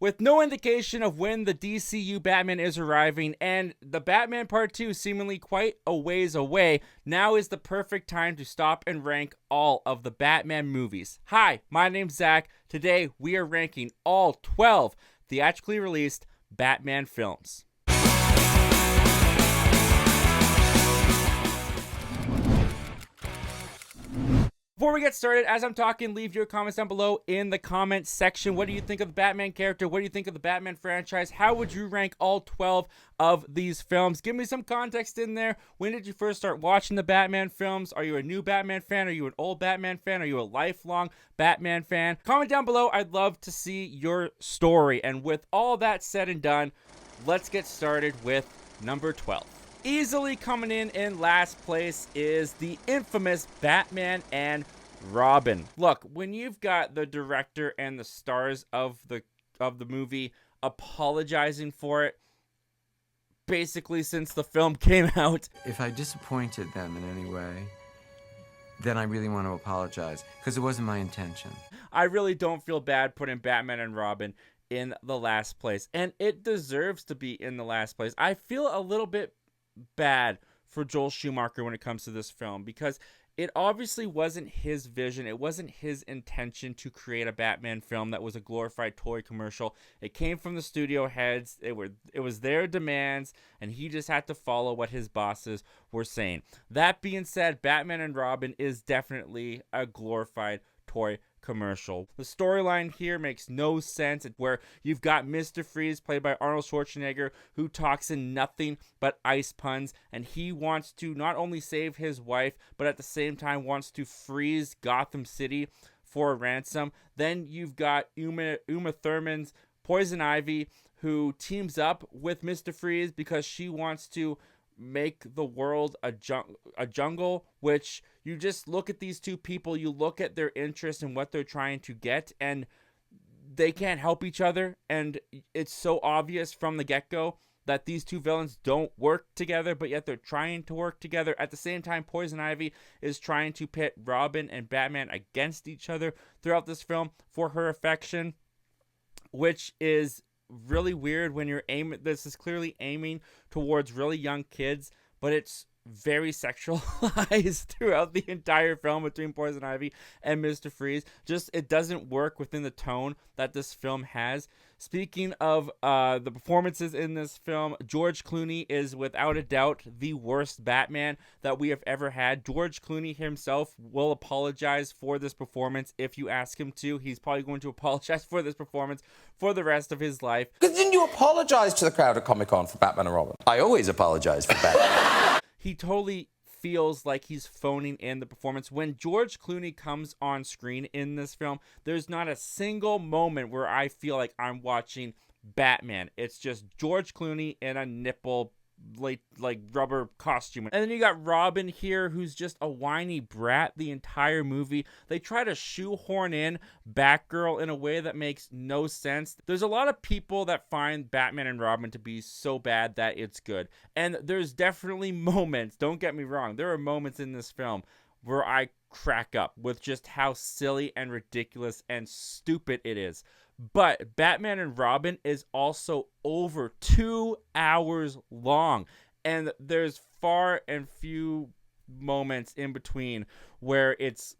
With no indication of when the DCU Batman is arriving and the Batman Part 2 seemingly quite a ways away, now is the perfect time to stop and rank all of the Batman movies. Hi, my name's Zach. Today we are ranking all 12 theatrically released Batman films. Before we get started, as I'm talking, leave your comments down below in the comment section. What do you think of the Batman character? What do you think of the Batman franchise? How would you rank all 12 of these films? Give me some context in there. When did you first start watching the Batman films? Are you a new Batman fan? Are you an old Batman fan? Are you a lifelong Batman fan? Comment down below. I'd love to see your story. And with all that said and done, let's get started with number 12. Easily coming in last place is the infamous Batman and Robin. Look, when you've got the director and the stars of the movie apologizing for it, basically since the film came out. If I disappointed them in any way, then I really want to apologize, because it wasn't my intention. I really don't feel bad putting Batman and Robin in the last place, and it deserves to be in the last place. I feel a little bit bad for Joel Schumacher when it comes to this film, because it obviously wasn't his vision. It wasn't his intention to create a Batman film that was a glorified toy commercial. It came from the studio heads. It was their demands, and he just had to follow what his bosses were saying. That being said, Batman and Robin is definitely a glorified toy commercial. The storyline here makes no sense, where you've got Mr. Freeze, played by Arnold Schwarzenegger, who talks in nothing but ice puns, and he wants to not only save his wife, but at the same time wants to freeze Gotham City for a ransom. Then you've got Uma Thurman's Poison Ivy, who teams up with Mr. Freeze because she wants to make the world a jungle, which you just look at these two people, you look at their interests and what they're trying to get, and they can't help each other, and it's so obvious from the get-go that these two villains don't work together, but yet they're trying to work together. At the same time, Poison Ivy is trying to pit Robin and Batman against each other throughout this film for her affection, which is really weird when you're this is clearly aiming towards really young kids, but it's very sexualized throughout the entire film between Poison Ivy and Mr. Freeze. Just, it doesn't work within the tone that this film has. Speaking of the performances in this film, George Clooney is without a doubt the worst Batman that we have ever had. George Clooney himself will apologize for this performance if you ask him to. He's probably going to apologize for this performance for the rest of his life. Didn't you apologize to the crowd at Comic-Con for Batman and Robin? I always apologize for Batman. He totally feels like he's phoning in the performance. When George Clooney comes on screen in this film, there's not a single moment where I feel like I'm watching Batman. It's just George Clooney in a nipple like rubber costume. And then you got Robin here, who's just a whiny brat the entire movie. They try to shoehorn in Batgirl in a way that makes no sense. There's a lot of people that find Batman and Robin to be so bad that it's good, and there's definitely moments, don't get me wrong, there are moments in this film where I crack up with just how silly and ridiculous and stupid it is. But Batman and Robin is also over 2 hours long, and there's far and few moments in between where it's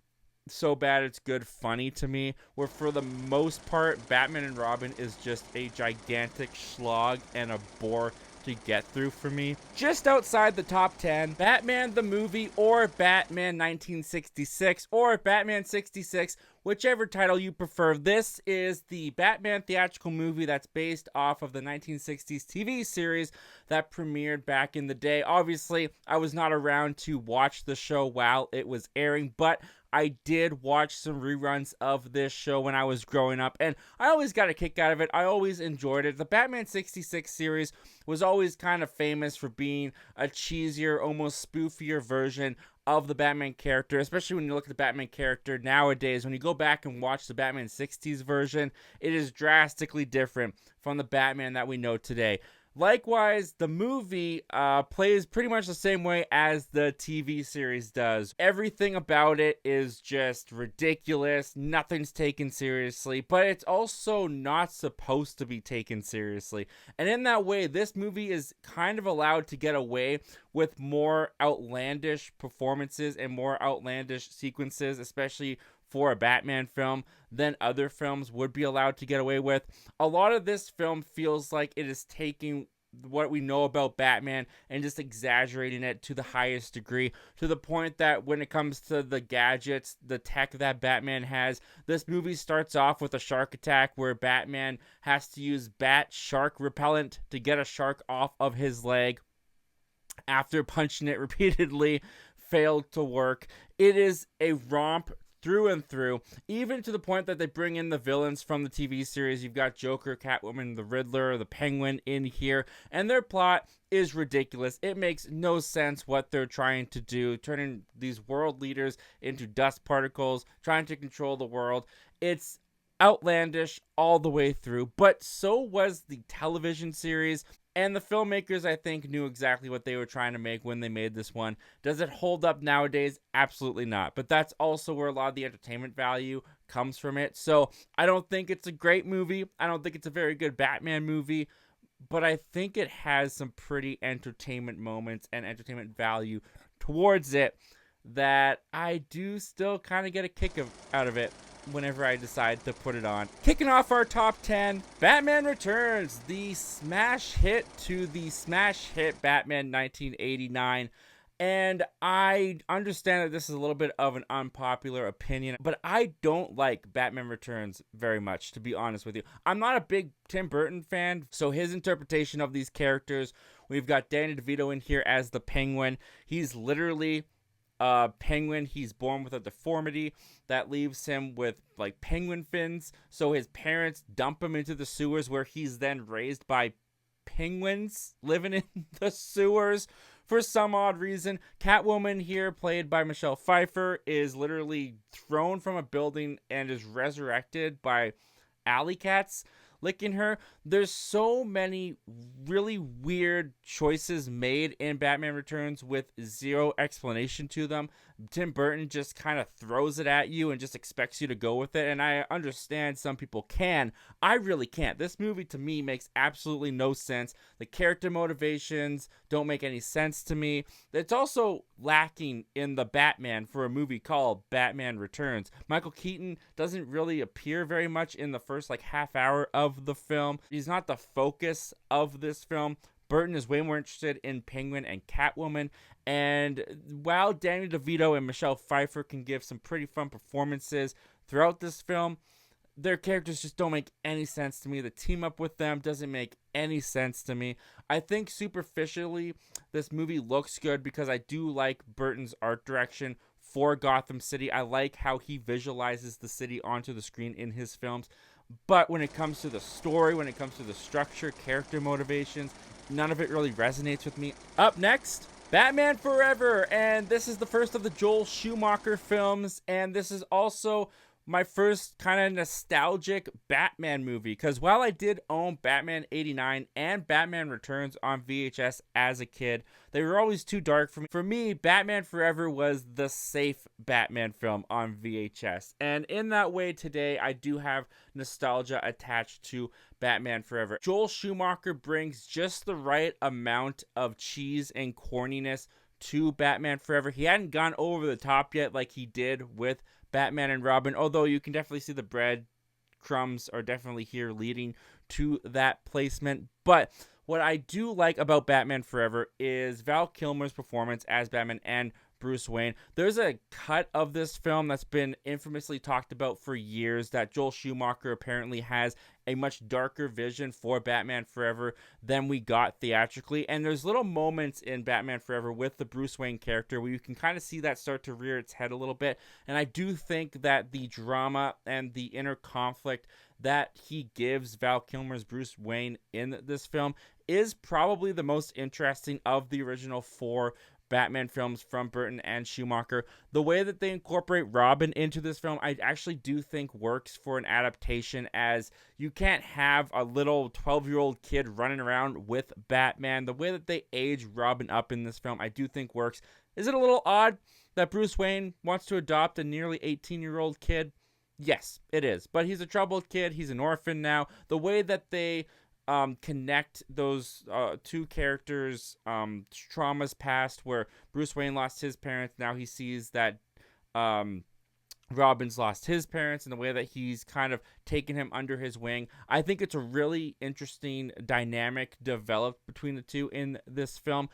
so bad it's good funny to me, where for the most part Batman and Robin is just a gigantic slog and a bore to get through for me. Just outside the top 10, Batman the movie, or Batman 1966, or Batman 66, whichever title you prefer. This is the Batman theatrical movie that's based off of the 1960s TV series that premiered back in the day. Obviously, I was not around to watch the show while it was airing, but I did watch some reruns of this show when I was growing up, and I always got a kick out of it. I always enjoyed it. The Batman 66 series was always kind of famous for being a cheesier, almost spoofier version of the Batman character, especially when you look at the Batman character nowadays. When you go back and watch the Batman 60s version, it is drastically different from the Batman that we know today. Likewise, the movie plays pretty much the same way as the TV series does. Everything about it is just ridiculous. Nothing's taken seriously, but it's also not supposed to be taken seriously. And in that way, this movie is kind of allowed to get away with more outlandish performances and more outlandish sequences, especially for a Batman film, than other films would be allowed to get away with. A lot of this film feels like it is taking what we know about Batman and just exaggerating it to the highest degree, to the point that when it comes to the gadgets, the tech that Batman has, this movie starts off with a shark attack where Batman has to use bat shark repellent to get a shark off of his leg after punching it repeatedly. Failed to work. It is a romp through and through, even to the point that they bring in the villains from the TV series. You've got Joker, Catwoman, the Riddler, the Penguin in here, and their plot is ridiculous. It makes no sense what they're trying to do, turning these world leaders into dust particles, trying to control the world. It's outlandish all the way through, but so was the television series. And the filmmakers, I think, knew exactly what they were trying to make when they made this one. Does it hold up nowadays? Absolutely not. But that's also where a lot of the entertainment value comes from it. So I don't think it's a great movie. I don't think it's a very good Batman movie. But I think it has some pretty entertainment moments and entertainment value towards it that I do still kind of get a kick out of it whenever I decide to put it on. Kicking off our top 10, Batman Returns, the smash hit to the smash hit Batman 1989. And I understand that this is a little bit of an unpopular opinion, but I don't like Batman Returns very much, to be honest with you. I'm not a big Tim Burton fan, so his interpretation of these characters, we've got Danny DeVito in here as the Penguin. He's literally Penguin. He's born with a deformity that leaves him with like penguin fins, so his parents dump him into the sewers, where he's then raised by penguins living in the sewers for some odd reason. Catwoman here, played by Michelle Pfeiffer, is literally thrown from a building and is resurrected by alley cats licking her. There's so many really weird choices made in Batman Returns with zero explanation to them. Tim Burton just kind of throws it at you and just expects you to go with it, and I understand some people can. I really can't. This movie to me makes absolutely no sense. The character motivations don't make any sense to me. It's also lacking in the Batman for a movie called Batman Returns. Michael Keaton doesn't really appear very much in the first like half hour of the film. He's not the focus of this film. Burton is way more interested in Penguin and Catwoman, and while Danny DeVito and Michelle Pfeiffer can give some pretty fun performances throughout this film, their characters just don't make any sense to me. The team up with them doesn't make any sense to me. I think superficially this movie looks good because I do like Burton's art direction for Gotham City. I like how he visualizes the city onto the screen in his films. But when it comes to the story, when it comes to the structure, character motivations, none of it really resonates with me. Up next, Batman Forever. And this is the first of the Joel Schumacher films. And this is also my first kind of nostalgic Batman movie, because while I did own Batman 89 and Batman Returns on VHS as a kid, they were always too dark for me. For me, Batman Forever was the safe Batman film on VHS, and in that way today I do have nostalgia attached to Batman Forever. Joel Schumacher brings just the right amount of cheese and corniness to Batman Forever. He hadn't gone over the top yet like he did with Batman and Robin, although you can definitely see the bread crumbs are definitely here leading to that placement. But what I do like about Batman Forever is Val Kilmer's performance as Batman and Bruce Wayne. There's a cut of this film that's been infamously talked about for years that Joel Schumacher apparently has a much darker vision for Batman Forever than we got theatrically. And there's little moments in Batman Forever with the Bruce Wayne character where you can kind of see that start to rear its head a little bit. And I do think that the drama and the inner conflict that he gives Val Kilmer's Bruce Wayne in this film is probably the most interesting of the original four Batman films from Burton and Schumacher. The way that they incorporate Robin into this film, I actually do think works for an adaptation, as you can't have a little 12-year-old kid running around with Batman. The way that they age Robin up in this film, I do think works. Is it a little odd that Bruce Wayne wants to adopt a nearly 18-year-old kid? Yes, it is. But he's a troubled kid. He's an orphan now. The way that they connect those two characters' traumas past, where Bruce Wayne lost his parents, now he sees that Robin's lost his parents, and the way that he's kind of taken him under his wing. I think it's a really interesting dynamic developed between the two in this film.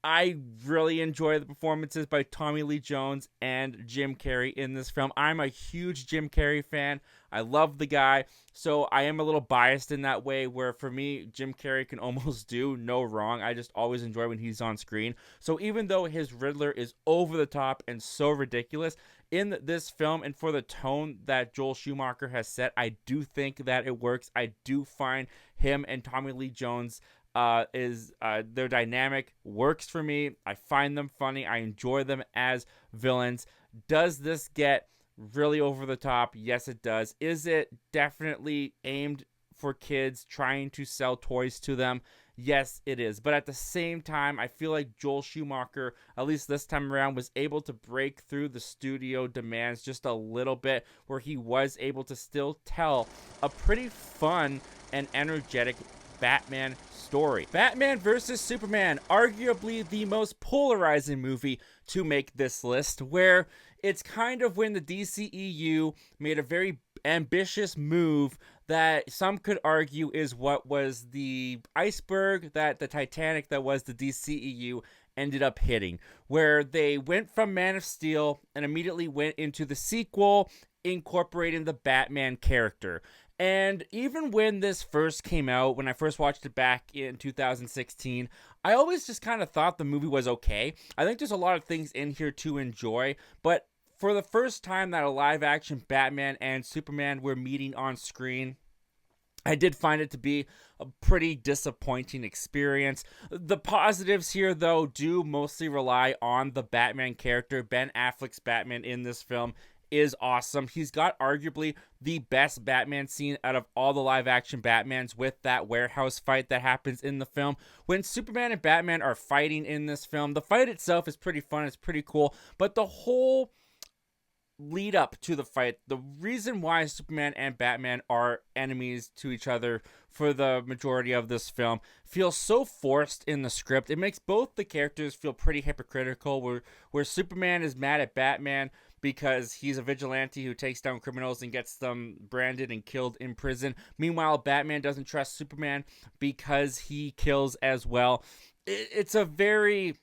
I really enjoy the performances by Tommy Lee Jones and Jim Carrey in this film. I'm a huge Jim Carrey fan. I love the guy, so I am a little biased in that way, where for me, Jim Carrey can almost do no wrong. I just always enjoy when he's on screen. So even though his Riddler is over the top and so ridiculous, in this film and for the tone that Joel Schumacher has set, I do think that it works. I do find him and Tommy Lee Jones their dynamic works for me. I find them funny. I enjoy them as villains. Does this get really over the top? Yes, it does. Is it definitely aimed for kids, trying to sell toys to them? Yes, it is. But at the same time, I feel like Joel Schumacher, at least this time around, was able to break through the studio demands just a little bit, where he was able to still tell a pretty fun and energetic Batman story. Batman vs. Superman, arguably the most polarizing movie to make this list, where it's kind of when the DCEU made a very ambitious move that some could argue is what was the iceberg that the Titanic that was the DCEU ended up hitting, where they went from Man of Steel and immediately went into the sequel, incorporating the Batman character. And even when this first came out, when I first watched it back in 2016, I always just kind of thought the movie was okay. I think there's a lot of things in here to enjoy, but for the first time that a live-action Batman and Superman were meeting on screen, I did find it to be a pretty disappointing experience. The positives here, though, do mostly rely on the Batman character. Ben Affleck's Batman in this film is awesome. He's got arguably the best Batman scene out of all the live-action Batmans, with that warehouse fight that happens in the film. When Superman and Batman are fighting in this film, the fight itself is pretty fun, it's pretty cool, but the whole lead up to the fight, the reason why Superman and Batman are enemies to each other for the majority of this film, feels so forced in the script. It makes both the characters feel pretty hypocritical, where Superman is mad at Batman because he's a vigilante who takes down criminals and gets them branded and killed in prison. Meanwhile, Batman doesn't trust Superman because he kills as well. It's a very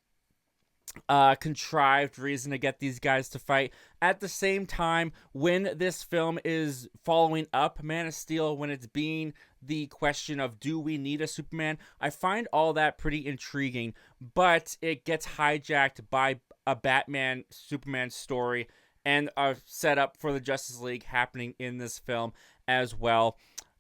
contrived reason to get these guys to fight. At the same time, when this film is following up Man of Steel, when it's being the question of, do we need a Superman, I find all that pretty intriguing, but it gets hijacked by a Batman Superman story and a setup for the Justice League happening in this film as well.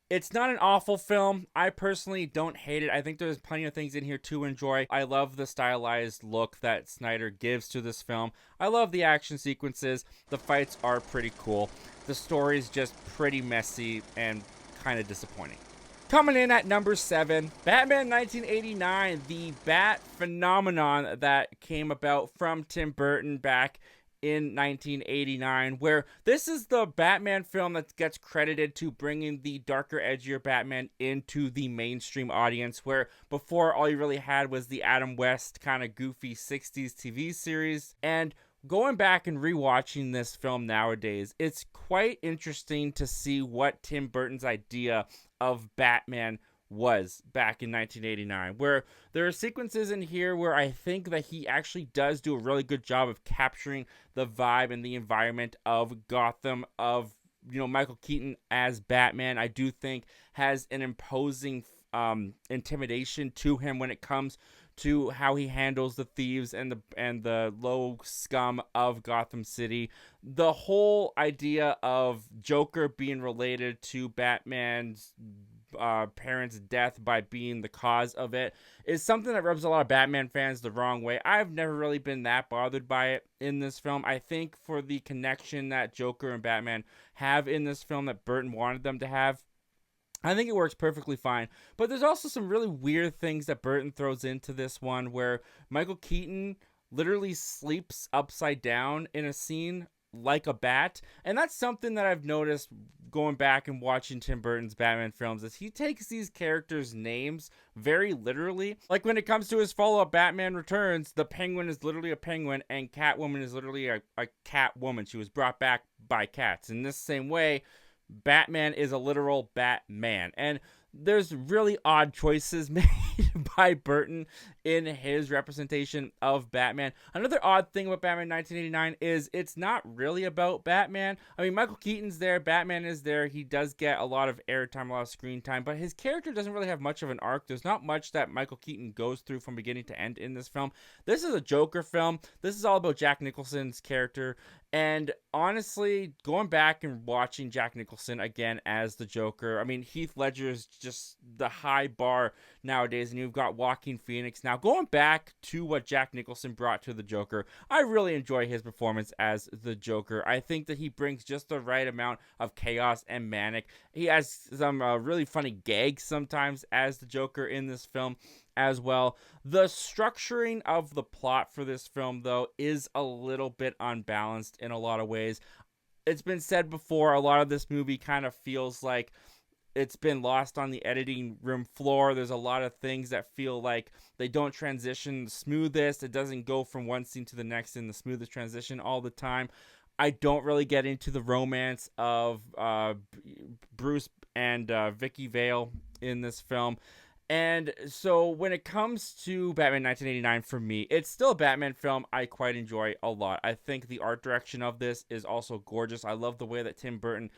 It's not an awful film. I personally don't hate it. I think there's plenty of things in here to enjoy. I love the stylized look that Snyder gives to this film. I love the action sequences. The fights are pretty cool. The story's just pretty messy and kind of disappointing. Coming in at number 7, Batman 1989, the Bat phenomenon that came about from Tim Burton back in 1989, where this is the Batman film that gets credited to bringing the darker, edgier Batman into the mainstream audience, where before all you really had was the Adam West kind of goofy 60s TV series. And going back and rewatching this film nowadays, it's quite interesting to see what Tim Burton's idea of Batman was back in 1989, where there are sequences in here where I think that he actually does do a really good job of capturing the vibe and the environment of Gotham, of, you know, Michael Keaton as Batman. I do think has an imposing intimidation to him when it comes to how he handles the thieves and the low scum of Gotham City. The whole idea of Joker being related to Batman's parent's death by being the cause of it is something that rubs a lot of Batman fans the wrong way. I've never really been that bothered by it in this film. I think for the connection that Joker and Batman have in this film that Burton wanted them to have, I think it works perfectly fine. But there's also some really weird things that Burton throws into this one where Michael Keaton literally sleeps upside down in a scene like a bat. And that's something that I've noticed going back and watching Tim Burton's Batman films, is he takes these characters' names very literally. Like when it comes to his follow-up Batman Returns, the Penguin is literally a penguin and Catwoman is literally a cat woman. She was brought back by cats. In this same way, Batman is a literal Batman. And there's really odd choices made by Burton in his representation of Batman. Another odd thing about Batman 1989 is it's not really about Batman. I mean, Michael Keaton's there, Batman is there, he does get a lot of airtime, a lot of screen time, but his character doesn't really have much of an arc. There's not much that Michael Keaton goes through from beginning to end in this film. This is a Joker film. This is all about Jack Nicholson's character. And honestly, going back and watching Jack Nicholson again as the Joker, I mean, Heath Ledger is just the high bar nowadays, and you've got Joaquin Phoenix. Now, going back to what Jack Nicholson brought to the Joker, I really enjoy his performance as the Joker. I think that he brings just the right amount of chaos and manic. He has some really funny gags sometimes as the Joker in this film as well. The structuring of the plot for this film, though, is a little bit unbalanced in a lot of ways. It's been said before, a lot of this movie kind of feels like it's been lost on the editing room floor. There's a lot of things that feel like they don't transition the smoothest. It doesn't go from one scene to the next in the smoothest transition all the time. I don't really get into the romance of Bruce and Vicky Vale in this film. And so when it comes to Batman 1989, for me, it's still a Batman film I quite enjoy a lot. I think the art direction of this is also gorgeous. I love the way that Tim Burton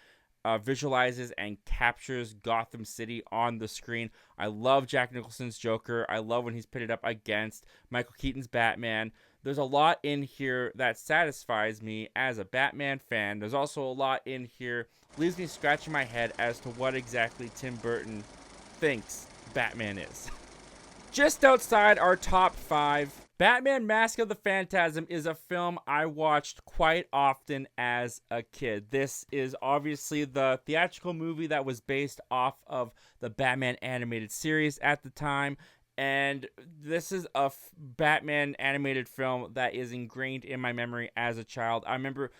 visualizes and captures Gotham City on the screen. I love Jack Nicholson's Joker. I love when he's pitted up against Michael Keaton's Batman. There's a lot in here that satisfies me as a Batman fan. There's also a lot in here leaves me scratching my head as to what exactly Tim Burton thinks Batman is. Just outside our top 5, Batman Mask of the Phantasm is a film I watched quite often as a kid. This is obviously the theatrical movie that was based off of the Batman animated series at the time, and this is a Batman animated film that is ingrained in my memory as a child. I remember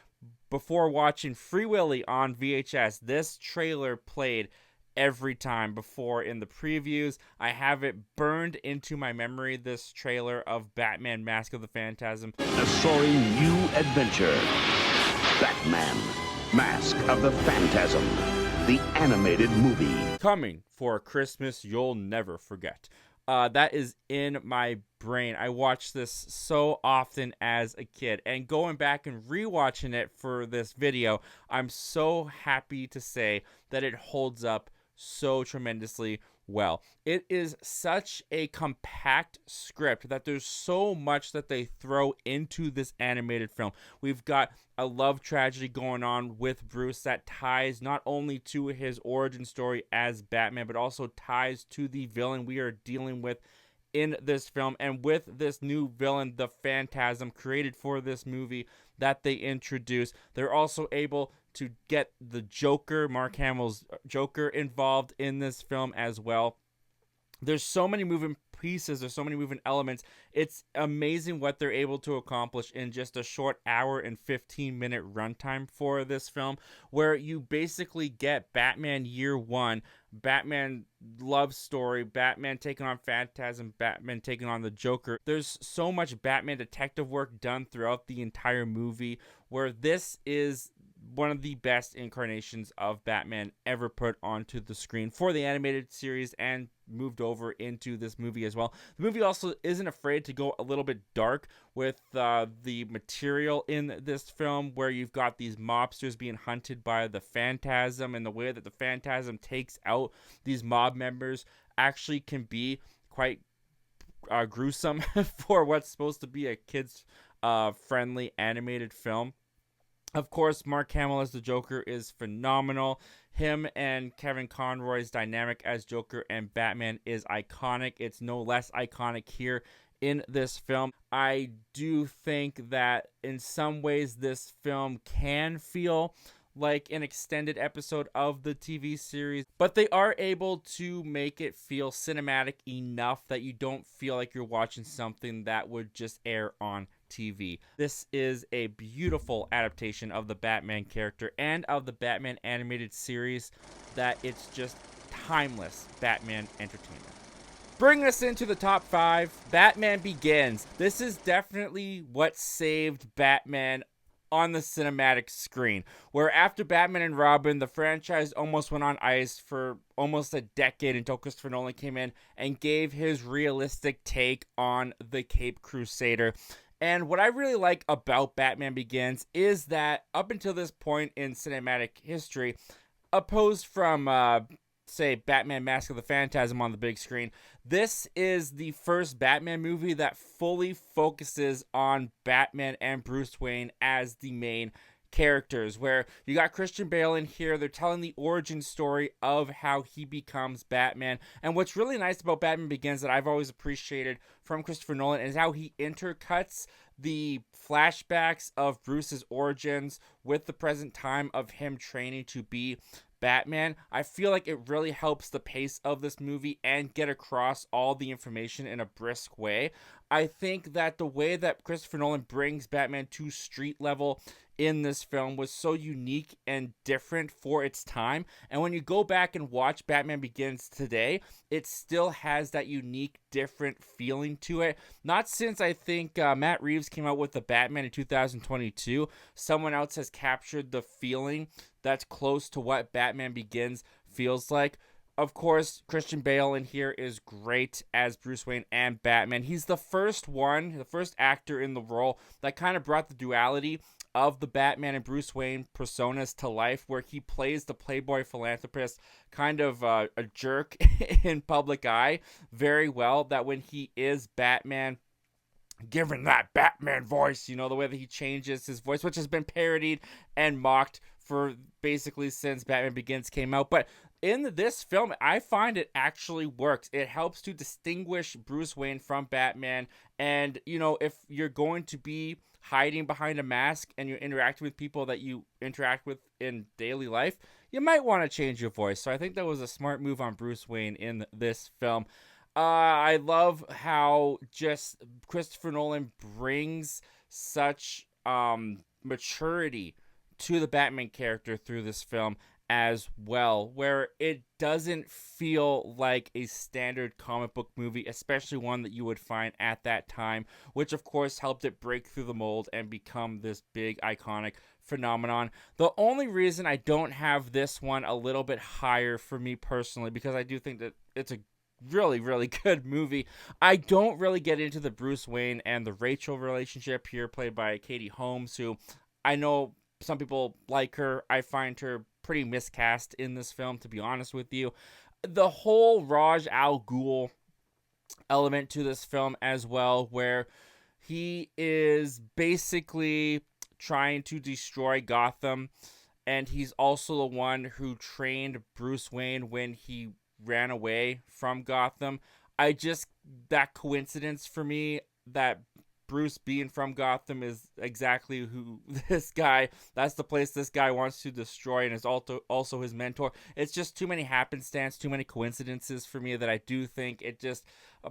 before watching Free Willy on VHS, this trailer played every time before in the previews. I have it burned into my memory, this trailer of Batman Mask of the Phantasm. A soaring new adventure. Batman Mask of the Phantasm, the animated movie. Coming for a Christmas you'll never forget. That is in my brain. I watched this so often as a kid, and going back and rewatching it for this video, I'm so happy to say that it holds up so tremendously well. It is such a compact script that there's so much that they throw into this animated film. We've got a love tragedy going on with Bruce that ties not only to his origin story as Batman, but also ties to the villain we are dealing with in this film. And with this new villain, the Phantasm, created for this movie that they introduce, they're also able to get the Joker, Mark Hamill's Joker, involved in this film as well. There's so many moving pieces, there's so many moving elements. It's amazing what they're able to accomplish in just a short hour and 15-minute runtime for this film, where you basically get Batman Year One, Batman love story, Batman taking on Phantasm, Batman taking on the Joker. There's so much Batman detective work done throughout the entire movie, where this is one of the best incarnations of Batman ever put onto the screen for the animated series and moved over into this movie as well. The movie also isn't afraid to go a little bit dark with the material in this film, where you've got these mobsters being hunted by the Phantasm, and the way that the Phantasm takes out these mob members actually can be quite gruesome for what's supposed to be a kids friendly animated film. Of course, Mark Hamill as the Joker is phenomenal. Him and Kevin Conroy's dynamic as Joker and Batman is iconic. It's no less iconic here in this film. I do think that in some ways this film can feel like an extended episode of the TV series, but they are able to make it feel cinematic enough that you don't feel like you're watching something that would just air on TV. This is a beautiful adaptation of the Batman character and of the Batman animated series that it's just timeless Batman entertainment. Bringing us into the top 5, Batman Begins. This is definitely what saved Batman on the cinematic screen, where after Batman and Robin, the franchise almost went on ice for almost a decade until Christopher Nolan came in and gave his realistic take on the Caped Crusader. And what I really like about Batman Begins is that up until this point in cinematic history, opposed from say Batman Mask of the Phantasm on the big screen, this is the first Batman movie that fully focuses on Batman and Bruce Wayne as the main characters, where you got Christian Bale in here. They're telling the origin story of how he becomes Batman. And what's really nice about Batman Begins that I've always appreciated from Christopher Nolan is how he intercuts the flashbacks of Bruce's origins with the present time of him training to be Batman. I feel like it really helps the pace of this movie and get across all the information in a brisk way. I think that the way that Christopher Nolan brings Batman to street level in this film was so unique and different for its time. And when you go back and watch Batman Begins today, it still has that unique, different feeling to it. Not since I think Matt Reeves came out with the Batman in 2022, someone else has captured the feeling that's close to what Batman Begins feels like. Of course, Christian Bale in here is great as Bruce Wayne and Batman. He's the first actor in the role that kind of brought the duality of the Batman and Bruce Wayne personas to life, where he plays the playboy philanthropist, kind of a jerk in public eye very well, that when he is Batman, given that Batman voice, the way that he changes his voice, which has been parodied and mocked for basically since Batman Begins came out. But in this film, I find it actually works. It helps to distinguish Bruce Wayne from Batman. And, if you're going to be hiding behind a mask and you're interacting with people that you interact with in daily life, you might want to change your voice. So I think that was a smart move on Bruce Wayne in this film. I love how just Christopher Nolan brings such maturity to the Batman character through this film as well, where it doesn't feel like a standard comic book movie, especially one that you would find at that time, which of course helped it break through the mold and become this big iconic phenomenon. The only reason I don't have this one a little bit higher for me personally, because I do think that it's a really, really good movie, I don't really get into the Bruce Wayne and the Rachel relationship here, played by Katie Holmes, who I know some people like her. I find her pretty miscast in this film, to be honest with you. The whole Raj Al Ghul element to this film as well, where he is basically trying to destroy Gotham, and he's also the one who trained Bruce Wayne when he ran away from Gotham. That coincidence for me, that Bruce being from Gotham is exactly who that's the place this guy wants to destroy, and is also his mentor. It's just too many happenstance, too many coincidences for me that I do think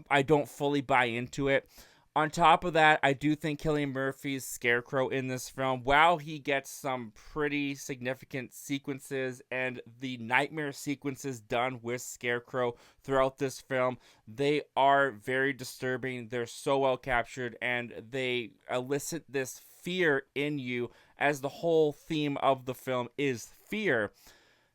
I don't fully buy into it. On top of that, I do think Cillian Murphy's Scarecrow in this film, while he gets some pretty significant sequences, and the nightmare sequences done with Scarecrow throughout this film, they are very disturbing. They're so well captured, and they elicit this fear in you, as the whole theme of the film is fear.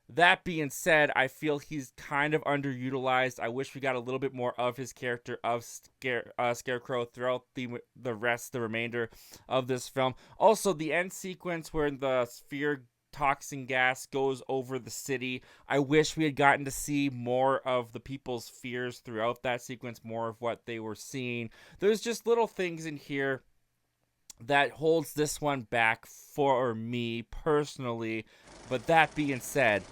That being said, I feel he's kind of underutilized. I wish we got a little bit more of his character of Scarecrow throughout the remainder of this film. Also, the end sequence where the fear toxin gas goes over the city, I wish we had gotten to see more of the people's fears throughout that sequence, more of what they were seeing. There's just little things in here that holds this one back for me personally. But that being said,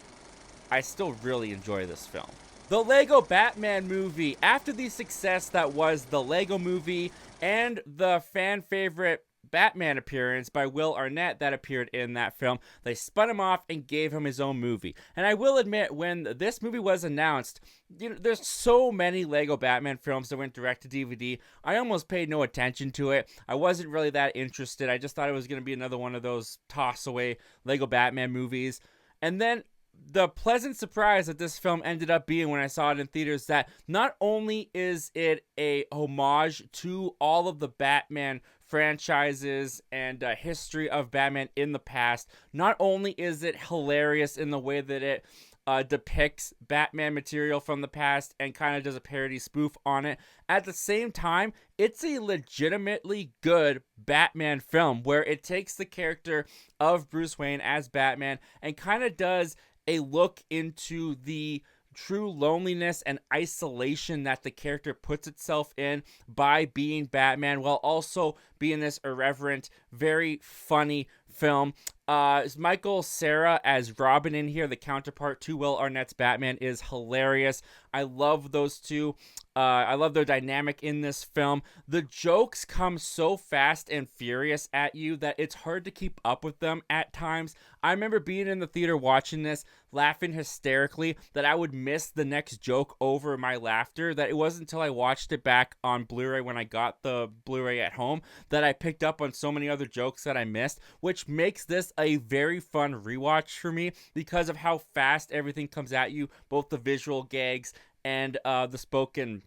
I still really enjoy this film. The Lego Batman movie. After the success that was the Lego movie and the fan favorite Batman appearance by Will Arnett that appeared in that film, they spun him off and gave him his own movie. And I will admit, when this movie was announced, there's so many Lego Batman films that went direct to DVD. I almost paid no attention to it. I wasn't really that interested. I just thought it was going to be another one of those toss away Lego Batman movies. And then the pleasant surprise that this film ended up being when I saw it in theaters, that not only is it a homage to all of the Batman franchises and history of Batman in the past, not only is it hilarious in the way that it depicts Batman material from the past and kind of does a parody spoof on it, at the same time, it's a legitimately good Batman film where it takes the character of Bruce Wayne as Batman and kind of does a look into the true loneliness and isolation that the character puts itself in by being Batman, while also being this irreverent, very funny film. Michael Cera as Robin in here, the counterpart to Will Arnett's Batman, is hilarious. I love those two. I love their dynamic in this film. The jokes come so fast and furious at you that it's hard to keep up with them at times. I remember being in the theater watching this, laughing hysterically, that I would miss the next joke over my laughter, that it wasn't until I watched it back on Blu-ray when I got the Blu-ray at home that I picked up on so many other jokes that I missed, which makes this a very fun rewatch for me because of how fast everything comes at you, both the visual gags and the spoken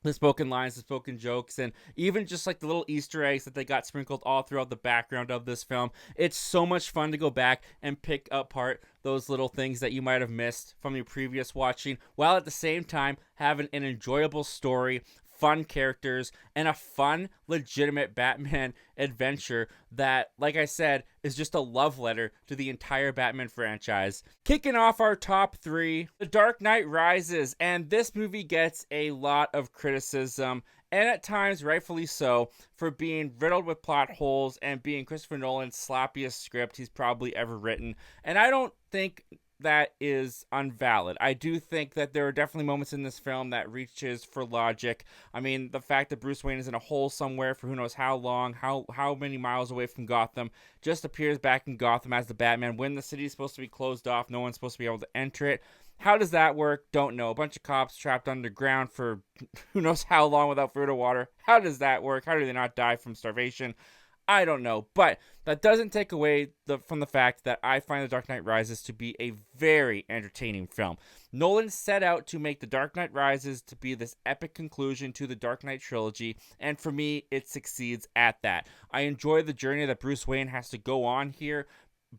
lines, the spoken jokes, and even just like the little Easter eggs that they got sprinkled all throughout the background of this film. It's so much fun to go back and pick apart those little things that you might have missed from your previous watching, while at the same time having an enjoyable story, fun characters, and a fun, legitimate Batman adventure that, like I said, is just a love letter to the entire Batman franchise. Kicking off our top three, The Dark Knight Rises, and this movie gets a lot of criticism, and at times rightfully so, for being riddled with plot holes and being Christopher Nolan's sloppiest script he's probably ever written. And I don't think that is unvalid. I do think that there are definitely moments in this film that reaches for logic. I mean, the fact that Bruce Wayne is in a hole somewhere for who knows how long, how many miles away from Gotham, just appears back in Gotham as the Batman when the city is supposed to be closed off, no one's supposed to be able to enter it. How does that work? Don't know. A bunch of cops trapped underground for who knows how long without food or water. How does that work? How do they not die from starvation? I don't know, but that doesn't take away from the fact that I find The Dark Knight Rises to be a very entertaining film. Nolan set out to make The Dark Knight Rises to be this epic conclusion to the Dark Knight trilogy, and for me, it succeeds at that. I enjoy the journey that Bruce Wayne has to go on here,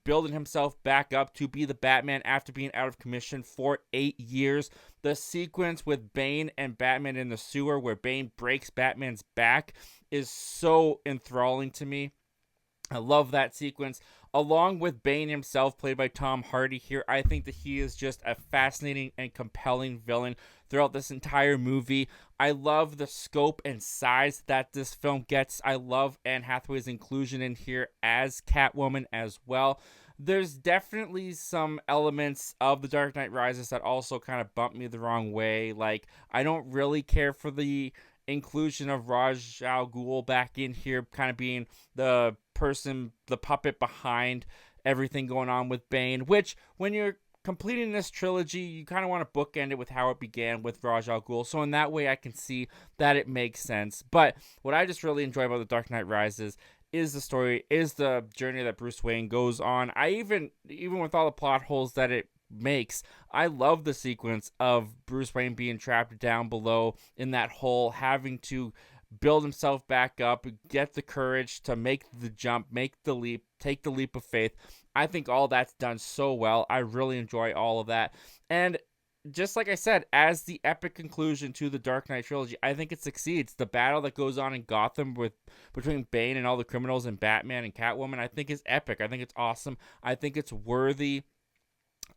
building himself back up to be the Batman after being out of commission for 8 years. The sequence with Bane and Batman in the sewer where Bane breaks Batman's back is so enthralling to me. I love that sequence. Along with Bane himself, played by Tom Hardy here, I think that he is just a fascinating and compelling villain throughout this entire movie. I love the scope and size that this film gets. I love Anne Hathaway's inclusion in here as Catwoman as well. There's definitely some elements of The Dark Knight Rises that also kind of bump me the wrong way. Like, I don't really care for the inclusion of Ra's al Ghul back in here, kind of being the person, the puppet behind everything going on with Bane, which when you're completing this trilogy, you kind of want to bookend it with how it began with Ra's al Ghul. So in that way, I can see that it makes sense. But what I just really enjoy about The Dark Knight Rises is the story, is the journey that Bruce Wayne goes on. I even with all the plot holes that it makes, I love the sequence of Bruce Wayne being trapped down below in that hole, having to build himself back up, get the courage to make the jump, make the leap, take the leap of faith. I think all that's done so well. I really enjoy all of that. And just like I said, as the epic conclusion to the Dark Knight trilogy, I think it succeeds. The battle that goes on in Gotham between Bane and all the criminals and Batman and Catwoman, I think is epic. I think it's awesome. I think it's worthy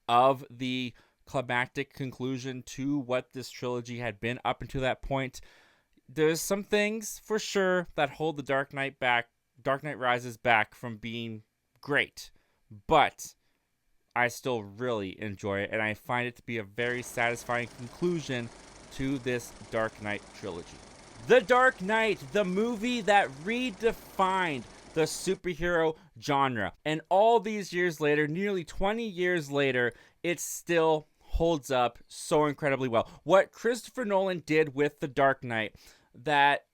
of the climactic conclusion to what this trilogy had been up until that point. There's some things for sure that hold the Dark Knight back Dark Knight Rises back from being great, but I still really enjoy it, and I find it to be a very satisfying conclusion to this Dark Knight trilogy. The Dark Knight, the movie that redefined the superhero genre. And all these years later, nearly 20 years later, it still holds up so incredibly well. What Christopher Nolan did with The Dark Knight that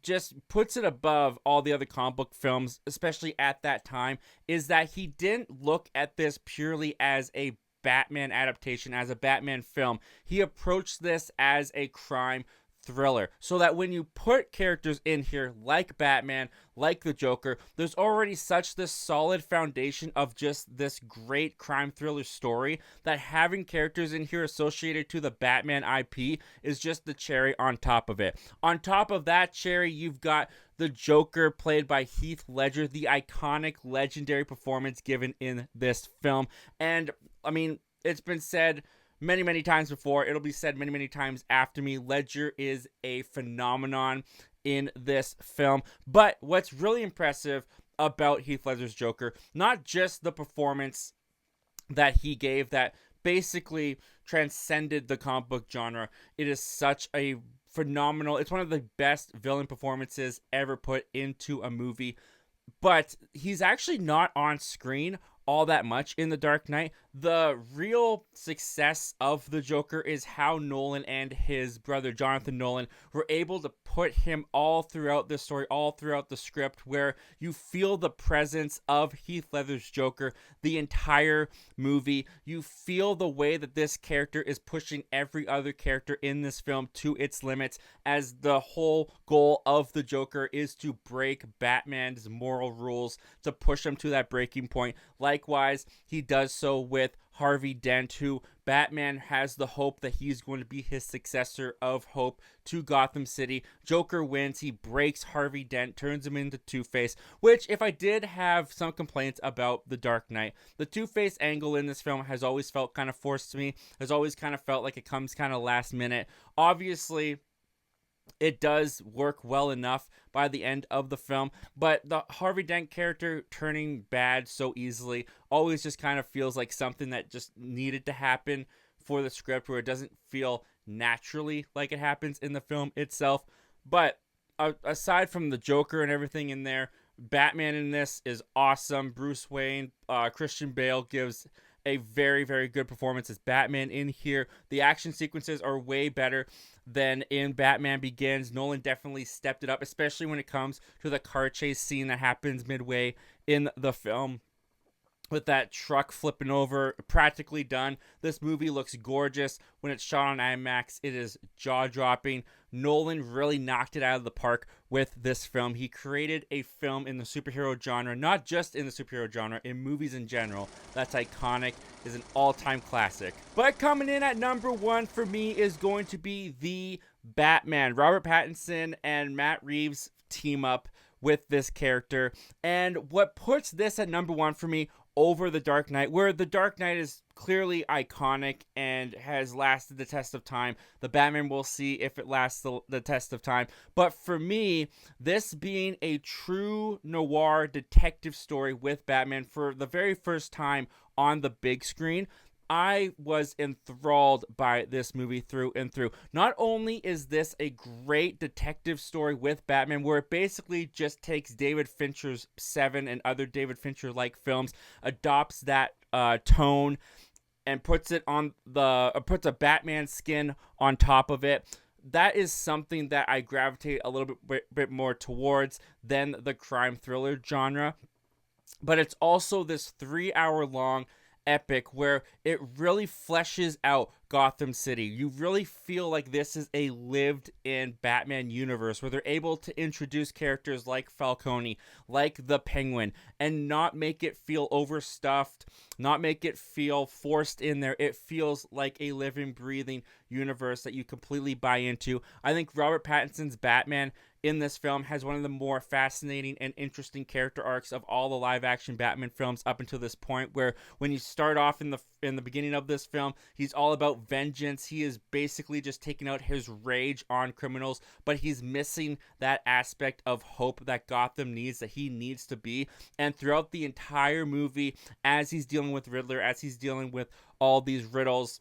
just puts it above all the other comic book films, especially at that time, is that he didn't look at this purely as a Batman adaptation, as a Batman film. He approached this as a crime thriller, so that when you put characters in here like Batman, like the Joker, there's already such this solid foundation of just this great crime thriller story that having characters in here associated to the Batman IP is just the cherry on top of it. On top of that cherry, you've got the Joker played by Heath Ledger, the iconic, legendary performance given in this film. And I mean, it's been said many, many times before. It'll be said many, many times after me. Ledger is a phenomenon in this film. But what's really impressive about Heath Ledger's Joker, not just the performance that he gave that basically transcended the comic book genre. It is such a phenomenal, it's one of the best villain performances ever put into a movie. But he's actually not on screen all that much in The Dark Knight. The real success of the Joker is how Nolan and his brother Jonathan Nolan were able to put him all throughout the story, all throughout the script, where you feel the presence of Heath Ledger's Joker the entire movie. You feel the way that this character is pushing every other character in this film to its limits, as the whole goal of the Joker is to break Batman's moral rules, to push him to that breaking point. Likewise, he does so with Harvey Dent, who Batman has the hope that he's going to be his successor of Hope to Gotham City. Joker wins. He breaks Harvey Dent, turns him into Two-Face, which, if I did have some complaints about The Dark Knight, the Two-Face angle in this film has always felt kind of forced to me, has always kind of felt like it comes kind of last minute. Obviously, it does work well enough by the end of the film, but the Harvey Dent character turning bad so easily always just kind of feels like something that just needed to happen for the script, where it doesn't feel naturally like it happens in the film itself. But aside from the Joker and everything in there, Batman in this is awesome. Bruce Wayne, Christian Bale gives a very, very good performance as Batman in here. The action sequences are way better than in Batman Begins. Nolan definitely stepped it up, especially when it comes to the car chase scene that happens midway in the film, with that truck flipping over, practically done. This movie looks gorgeous. When it's shot on IMAX, it is jaw-dropping. Nolan really knocked it out of the park with this film. He created a film in the superhero genre, not just in the superhero genre, in movies in general, that's iconic, is an all-time classic. But coming in at number one for me is going to be The Batman. Robert Pattinson and Matt Reeves team up with this character. And what puts this at number one for me over The Dark Knight, where The Dark Knight is clearly iconic and has lasted the test of time. The Batman, will see if it lasts the test of time. But for me, this being a true noir detective story with Batman for the very first time on the big screen, I was enthralled by this movie through and through. Not only is this a great detective story with Batman, where it basically just takes David Fincher's Seven and other David Fincher-like films, adopts that tone, and puts it on puts a Batman skin on top of it. That is something that I gravitate a little bit more towards than the crime thriller genre. But it's also this 3-hour-long epic where it really fleshes out Gotham City. You really feel like this is a lived-in Batman universe, where they're able to introduce characters like Falcone, like the Penguin, and not make it feel overstuffed, not make it feel forced in there. It feels like a living, breathing universe that you completely buy into. I think Robert Pattinson's Batman in this film has one of the more fascinating and interesting character arcs of all the live-action Batman films up until this point, where when you start off in in the beginning of this film. He's all about vengeance. He is basically just taking out his rage on criminals, but he's missing that aspect of hope that Gotham needs, that he needs to be. And throughout the entire movie, as he's dealing with Riddler, as he's dealing with all these riddles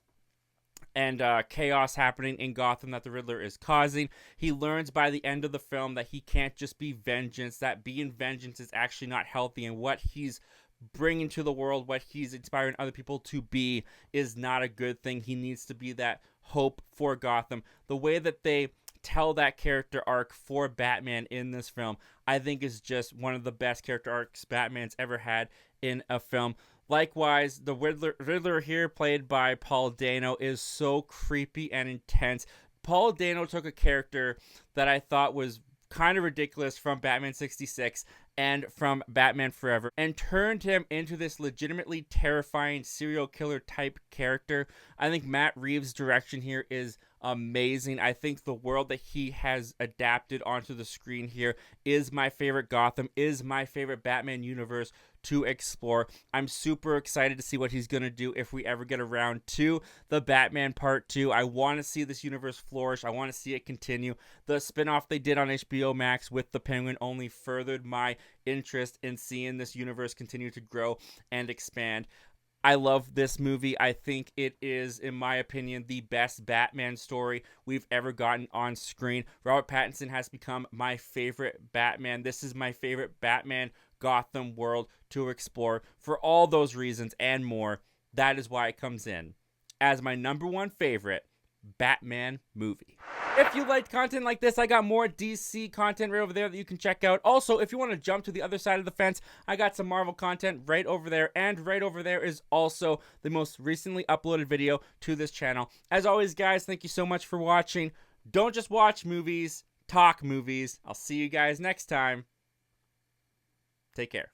and chaos happening in Gotham that the Riddler is causing, he learns by the end of the film that he can't just be vengeance, that being vengeance is actually not healthy, and what he's bringing to the world, what he's inspiring other people to be, is not a good thing. He needs to be that hope for Gotham. The way that they tell that character arc for Batman in this film, I think is just one of the best character arcs Batman's ever had in a film. Likewise, the Riddler here, played by Paul Dano, is so creepy and intense. Paul Dano took a character that I thought was kind of ridiculous from Batman 66 and from Batman Forever, and turned him into this legitimately terrifying serial killer type character. I think Matt Reeves' direction here is amazing. I think the world that he has adapted onto the screen here is my favorite Gotham, is my favorite Batman universe to explore. I'm super excited to see what he's going to do if we ever get around to the Batman Part 2. I want to see this universe flourish. I want to see it continue. The spinoff they did on HBO Max with the Penguin only furthered my interest in seeing this universe continue to grow and expand. I love this movie. I think it is, in my opinion, the best Batman story we've ever gotten on screen. Robert Pattinson has become my favorite Batman. This is my favorite Batman Gotham world to explore. For all those reasons and more, that is why it comes in as my number one favorite Batman movie. If you liked content like this, I got more DC content right over there that you can check out. Also, if you want to jump to the other side of the fence, I got some Marvel content right over there. And right over there is also the most recently uploaded video to this channel. As always, guys, thank you so much for watching. Don't just watch movies, talk movies. I'll see you guys next time. Take care.